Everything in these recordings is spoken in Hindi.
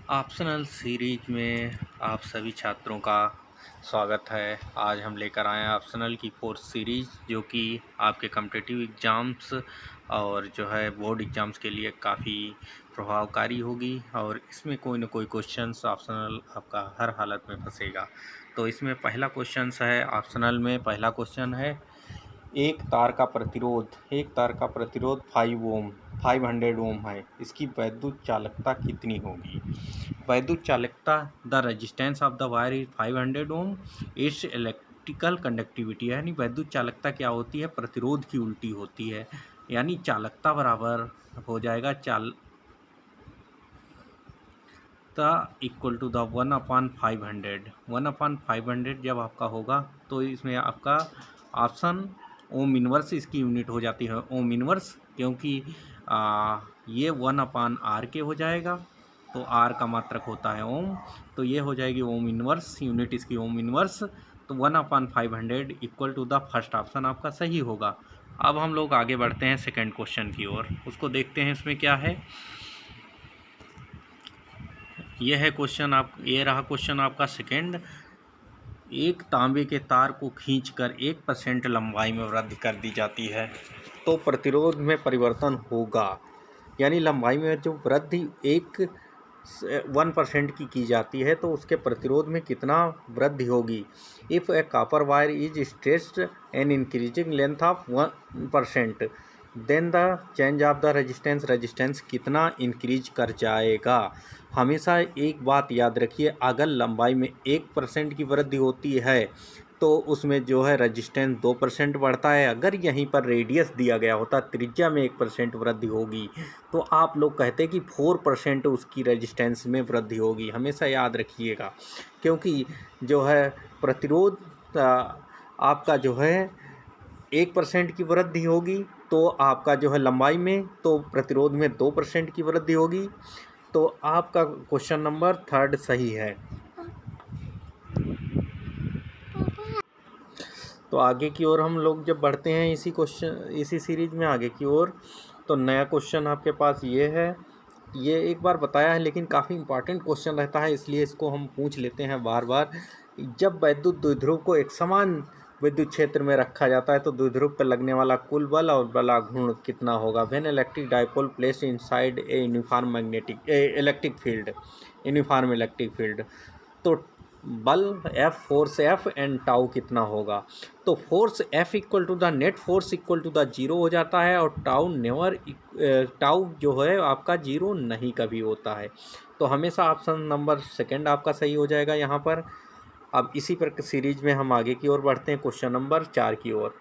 ऑप्शनल सीरीज में आप सभी छात्रों का स्वागत है। आज हम लेकर आए हैं ऑप्शनल की फोर्थ सीरीज, जो कि आपके कॉम्पिटिटिव एग्ज़ाम्स और जो है बोर्ड एग्ज़ाम्स के लिए काफ़ी प्रभावकारी होगी। और इसमें कोई ना कोई क्वेश्चंस ऑप्शनल आपका हर हालत में फंसेगा। तो इसमें पहला क्वेश्चंस है, ऑप्शनल में पहला क्वेश्चन है, एक तार का प्रतिरोध 500 ओम है। इसकी वैद्युत चालकता कितनी होगी? वैद्युत चालकता, the resistance of the wire is 500 ohm. It's electrical conductivity, यानी वैद्युत चालकता क्या होती है? प्रतिरोध की उल्टी होती है। यानी चालकता बराबर हो जाएगा इक्वल टू द 1/500। 1/500 जब आपका होगा तो इसमें आपका ऑप्शन ओम इनवर्स इसकी यूनिट हो जाती है ओम इनवर्स, क्योंकि ये 1/r के हो जाएगा। तो r का मात्रक होता है ओम, तो ये हो जाएगी ओम इनवर्स, यूनिट इसकी ओम इनवर्स। तो 1/500 equal to the first option आपका सही होगा। अब हम लोग आगे बढ़ते हैं सेकंड क्वेश्चन की ओर, उसको देखते हैं इसमें क्या है। ये है क्वेश्चन ये रहा क्वेश्चन आपका सेकंड। एक तांबे के तार को खींचकर 1% लंबाई में वृद्धि कर दी जाती है तो प्रतिरोध में परिवर्तन होगा। यानी लंबाई में जो वृद्धि 1% की जाती है तो उसके प्रतिरोध में कितना वृद्धि होगी? If a copper wire is stretched an increasing length of 1%, then the change of the resistance कितना इंक्रीज कर जाएगा? हमेशा एक बात याद रखिए, अगर लंबाई में 1% की वृद्धि होती है तो उसमें जो है रेजिस्टेंस 2% बढ़ता है। अगर यहीं पर रेडियस दिया गया होता, त्रिज्या में 1% वृद्धि होगी, तो आप लोग कहते कि 4% उसकी रेजिस्टेंस में वृद्धि होगी। हमेशा याद रखिएगा, क्योंकि जो है प्रतिरोध आपका जो है 1% की वृद्धि होगी तो आपका जो है लंबाई में, तो प्रतिरोध में 2% की वृद्धि होगी। तो आपका क्वेश्चन नंबर थर्ड सही है। तो आगे की ओर हम लोग जब बढ़ते हैं इसी सीरीज में आगे की ओर, तो नया क्वेश्चन आपके पास ये है। ये एक बार बताया है लेकिन काफ़ी इंपॉर्टेंट क्वेश्चन रहता है, इसलिए इसको हम पूछ लेते हैं बार बार। जब वैद्युत द्विध्रुव को एक समान विद्युत क्षेत्र में रखा जाता है तो द्विध्रुव पर लगने वाला कुल बल और बलाघूर्ण कितना होगा? When electric dipole placed inside a uniform uniform electric field, तो बल F, force F and tau कितना होगा? तो force F equal to the net force equal to the zero हो जाता है, और टाउ जो है आपका जीरो नहीं कभी होता है। तो हमेशा ऑप्शन नंबर सेकंड आपका सही हो जाएगा यहाँ पर। अब इसी पर सीरीज में हम आगे की ओर बढ़ते हैं, क्वेश्चन नंबर 4 की ओर।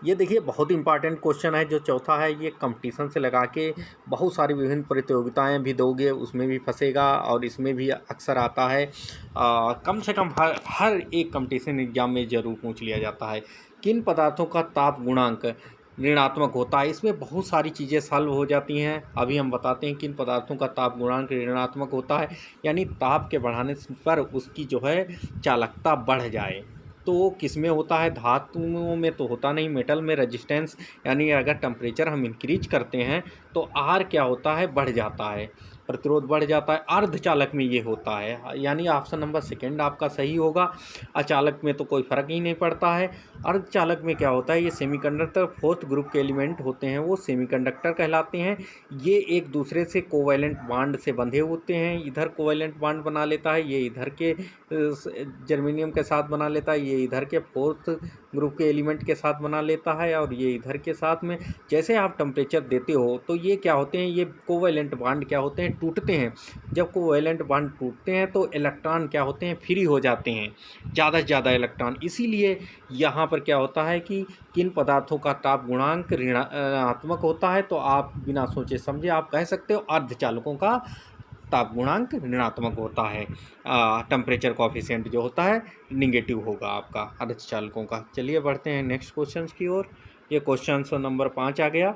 ये देखिए बहुत इंपॉर्टेंट क्वेश्चन है जो चौथा है। ये कंपटीशन से लगा के बहुत सारी विभिन्न प्रतियोगिताएं भी दोगे उसमें भी फंसेगा, और इसमें भी अक्सर आता है। कम से कम हर एक कंपटीशन एग्जाम में ज़रूर पूछ लिया जाता है, किन पदार्थों का ताप गुणांक ऋणात्मक होता है? इसमें बहुत सारी चीज़ें सॉल्व हो जाती हैं। अभी हम बताते हैं किन पदार्थों का ताप गुणांक ऋणात्मक होता है, यानी ताप के बढ़ाने पर उसकी जो है चालकता बढ़ जाए। तो वो किस में होता है? धातुओं में तो होता नहीं, मेटल में रेजिस्टेंस, यानी अगर टेम्परेचर हम इंक्रीज करते हैं तो आर क्या होता है? बढ़ जाता है, प्रतिरोध बढ़ जाता है। अर्धचालक में ये होता है, यानी ऑप्शन नंबर सेकंड आपका सही होगा। अचालक में तो कोई फ़र्क ही नहीं पड़ता है। अर्धचालक में क्या होता है? ये सेमीकंडक्टर फोर्थ ग्रुप के एलिमेंट होते हैं, वो सेमीकंडक्टर कहलाते हैं। ये एक दूसरे से कोवैलेंट बॉन्ड से बंधे होते हैं। इधर कोवैलेंट बॉन्ड बना लेता है, ये इधर के जर्मेनियम के साथ बना लेता है, ये इधर के फोर्थ ग्रुप के एलिमेंट के साथ बना लेता है, और ये इधर के साथ में। जैसे आप टेम्परेचर देते हो तो ये क्या होते हैं? ये कोवैलेंट बॉन्ड क्या होते हैं? टूटते हैं। जब कोवैलेंट बॉन्ड टूटते हैं तो इलेक्ट्रॉन क्या होते हैं? फ्री हो जाते हैं, ज़्यादा से ज़्यादा इलेक्ट्रॉन। इसीलिए यहाँ पर क्या होता है कि किन पदार्थों का ताप गुणांक ऋणात्मक होता है, तो आप बिना सोचे समझे आप कह सकते हो अर्धचालकों का ताप गुणांक ऋणात्मक होता है। टेम्परेचर कॉफिशिएंट जो होता है निगेटिव होगा आपका अर्धचालकों का। चलिए बढ़ते हैं नेक्स्ट क्वेश्चन की ओर। ये क्वेश्चन नंबर 5 आ गया।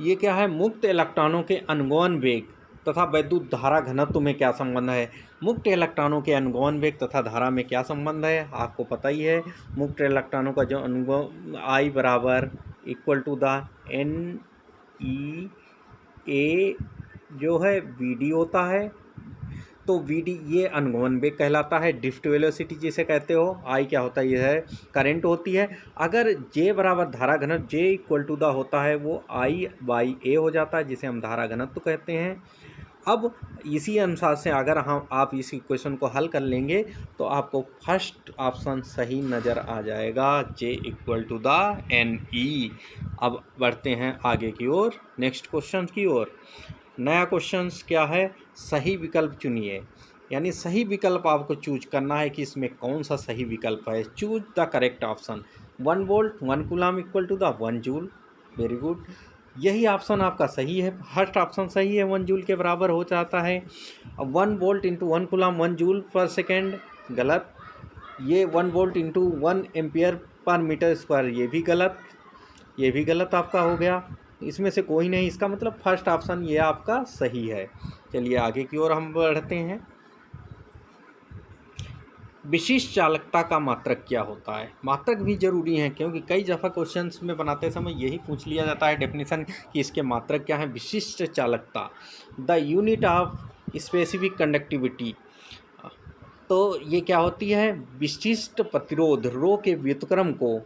ये क्या है? मुक्त इलेक्ट्रॉनों के अनुगमन वेग तथा वैद्युत धारा घनत्व में क्या संबंध है? मुक्त इलेक्ट्रॉनों के अनुगमन वेग तथा धारा में क्या संबंध है? आपको पता ही है। मुक्त इलेक्ट्रॉनों का जो अनुगमन I बराबर equal to the N E A जो है वी होता है, तो वी ये अनुगमन वेग कहलाता है। ड्रिफ्ट वेलोसिटी जिसे कहते हो, आई क्या होता है, ये है करंट होती है। अगर जे बराबर धारा घनत्व जे इक्वल टू द होता है वो आई बाई ए हो जाता है, जिसे हम धारा घनत्व कहते हैं। अब इसी अनुसार से अगर हम आप इस इक्वेशन को हल कर लेंगे तो आपको फर्स्ट ऑप्शन सही नज़र आ जाएगा, J equal to the N E. अब बढ़ते हैं आगे की ओर, नेक्स्ट क्वेश्चन की ओर। नया क्वेश्चन क्या है, सही विकल्प चुनिए। यानी सही विकल्प आपको चूज करना है कि इसमें कौन सा सही विकल्प है। Choose the correct option. 1 volt 1 coulomb equal to the 1 joule. Very good, यही ऑप्शन आपका सही है। फर्स्ट ऑप्शन सही है, 1 जूल के बराबर हो जाता है। अब 1 वोल्ट इंटू 1 कूलम 1 जूल पर सेकेंड, गलत। ये 1 volt into 1 ampere per metre square, ये भी गलत, ये भी गलत आपका हो गया। इसमें से कोई नहीं, इसका मतलब फर्स्ट ऑप्शन ये आपका सही है। चलिए आगे की ओर हम बढ़ते हैं। विशिष्ट चालकता का मात्रक क्या होता है। मात्रक भी जरूरी है क्योंकि कई दफ़ा क्वेश्चंस में बनाते समय यही पूछ लिया जाता है डेफिनेशन कि इसके मात्रक क्या है। विशिष्ट चालकता, the unit of specific conductivity. तो ये क्या होती है, विशिष्ट प्रतिरोध रो के व्युत्क्रम को,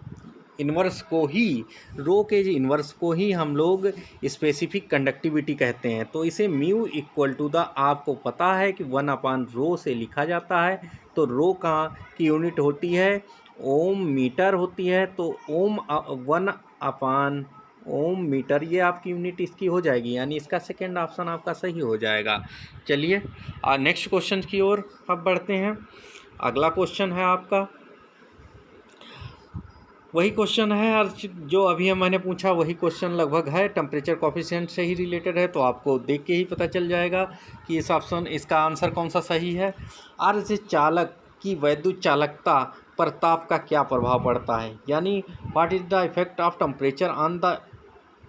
इन्वर्स को ही, रो के इन्वर्स को ही हम लोग स्पेसिफिक कंडक्टिविटी कहते हैं। तो इसे म्यू इक्वल टू द, आपको पता है कि 1/रो से लिखा जाता है। तो रो की यूनिट होती है ओम मीटर होती है, तो 1/ओम मीटर ये आपकी यूनिट इसकी हो जाएगी। यानी इसका सेकेंड ऑप्शन आपका सही हो जाएगा। चलिए नेक्स्ट क्वेश्चन की ओर अब बढ़ते हैं। अगला क्वेश्चन है आपका, वही क्वेश्चन है और जो अभी मैंने पूछा वही क्वेश्चन लगभग है, टेम्परेचर कॉफिशिएंट से ही रिलेटेड है। तो आपको देख के ही पता चल जाएगा कि इस ऑप्शन, इसका आंसर कौन सा सही है। अर्ध चालक की वैद्युत चालकता पर ताप का क्या प्रभाव पड़ता है। यानी what is the effect of temperature on the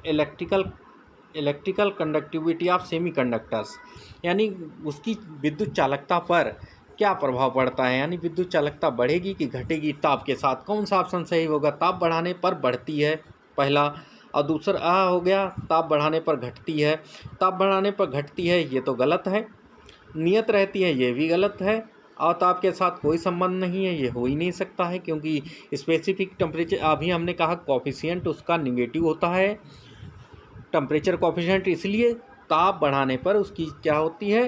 electrical conductivity of semiconductors. यानी उसकी विद्युत चालकता पर क्या प्रभाव पड़ता है। यानी विद्युत चालकता बढ़ेगी कि घटेगी ताप के साथ। कौन सा ऑप्शन सही होगा, ताप बढ़ाने पर बढ़ती है पहला, और दूसरा हो गया ताप बढ़ाने पर घटती है। ताप बढ़ाने पर घटती है ये तो गलत है, नियत रहती है ये भी गलत है, और ताप के साथ कोई संबंध नहीं है, ये हो ही नहीं सकता है क्योंकि स्पेसिफिक टेम्परेचर, अभी हमने कहा कॉफिशिएंट उसका निगेटिव होता है टेम्परेचर कॉफिशिएंट, इसलिए ताप बढ़ाने पर उसकी क्या होती है,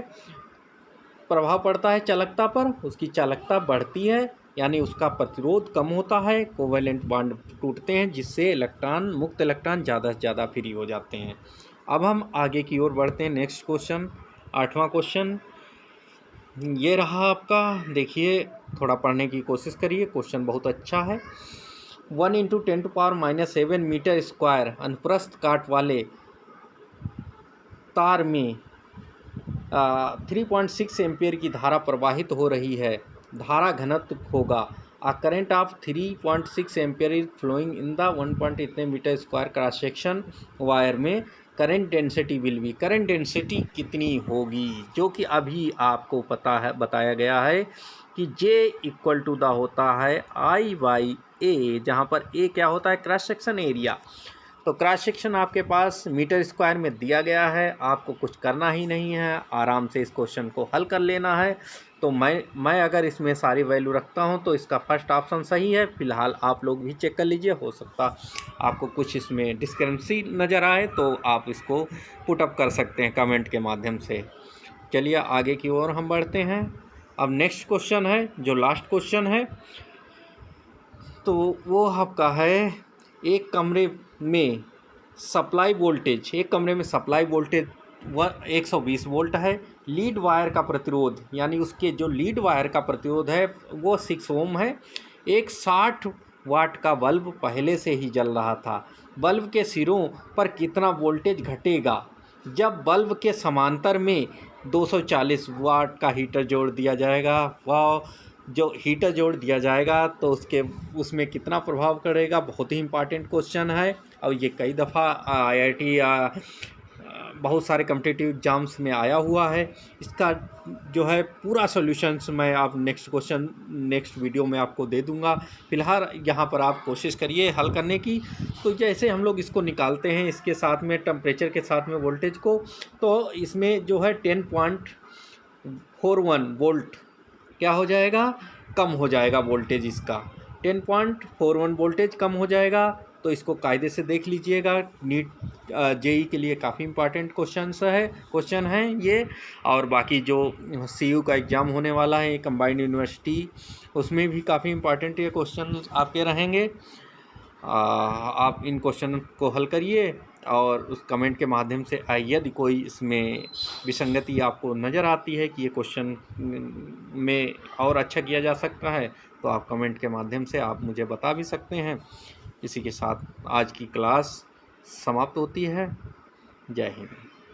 प्रभाव पड़ता है चालकता पर, उसकी चालकता बढ़ती है। यानी उसका प्रतिरोध कम होता है, कोवेलेंट बॉन्ड टूटते हैं जिससे इलेक्ट्रॉन, मुक्त इलेक्ट्रॉन ज़्यादा से ज़्यादा फ्री हो जाते हैं। अब हम आगे की ओर बढ़ते हैं। नेक्स्ट क्वेश्चन, 8वां क्वेश्चन ये रहा आपका। देखिए थोड़ा पढ़ने की कोशिश करिए, क्वेश्चन बहुत अच्छा है। 1 × 10⁻⁷ मीटर स्क्वायर अनुप्रस्थ काट वाले तार में 3.6 एम्पियर की धारा प्रवाहित हो रही है। धारा घनत्व होगा, a current of 3.6 ampere is flowing in the 1 इतने metre square cross section wire में। Current density will be, current density कितनी होगी, जो कि अभी आपको पता है, बताया गया है कि J इक्वल टू द होता है I/A, जहाँ पर A क्या होता है, क्रॉस सेक्शन एरिया। तो क्रॉस सेक्शन आपके पास मीटर स्क्वायर में दिया गया है, आपको कुछ करना ही नहीं है, आराम से इस क्वेश्चन को हल कर लेना है। तो मैं अगर इसमें सारी वैल्यू रखता हूं तो इसका फर्स्ट ऑप्शन सही है। फिलहाल आप लोग भी चेक कर लीजिए, हो सकता आपको कुछ इसमें डिस्क्रिपेंसी नज़र आए तो आप इसको पुट अप कर सकते हैं कमेंट के माध्यम से। चलिए आगे की ओर हम बढ़ते हैं। अब नेक्स्ट क्वेश्चन है जो लास्ट क्वेश्चन है, तो वो आपका है, एक कमरे में सप्लाई वोल्टेज 120 वोल्ट है। लीड वायर का प्रतिरोध, यानी उसके जो लीड वायर का प्रतिरोध है वो 6 ओम है। एक 60 वाट का बल्ब पहले से ही जल रहा था। बल्ब के सिरों पर कितना वोल्टेज घटेगा जब बल्ब के समांतर में 240 वाट का हीटर जोड़ दिया जाएगा। वाह, जो हीटर जोड़ दिया जाएगा तो उसमें कितना प्रभाव करेगा। बहुत ही इंपॉर्टेंट क्वेश्चन है और ये कई दफ़ा IIT बहुत सारे कॉम्पिटिटिव एग्ज़ाम्स में आया हुआ है। इसका जो है पूरा सॉल्यूशंस मैं आप नेक्स्ट वीडियो में आपको दे दूंगा। फ़िलहाल यहाँ पर आप कोशिश करिए हल करने की। तो जैसे हम लोग इसको निकालते हैं इसके साथ में टेम्परेचर के साथ में वोल्टेज को, तो इसमें जो है 10.41 वोल्ट क्या हो जाएगा, कम हो जाएगा वोल्टेज इसका। 10.41 वोल्टेज कम हो जाएगा। तो इसको कायदे से देख लीजिएगा। नीट जेई के लिए काफ़ी इंपॉर्टेंट क्वेश्चन है ये। और बाकी जो सीयू का एग्ज़ाम होने वाला है कंबाइंड यूनिवर्सिटी, उसमें भी काफ़ी इंपॉर्टेंट ये क्वेश्चन आपके रहेंगे। आप इन क्वेश्चन को हल करिए और उस कमेंट के माध्यम से यदि कोई इसमें विसंगति आपको नज़र आती है कि ये क्वेश्चन में और अच्छा किया जा सकता है, तो आप कमेंट के माध्यम से आप मुझे बता भी सकते हैं। इसी के साथ आज की क्लास समाप्त होती है। जय हिंद।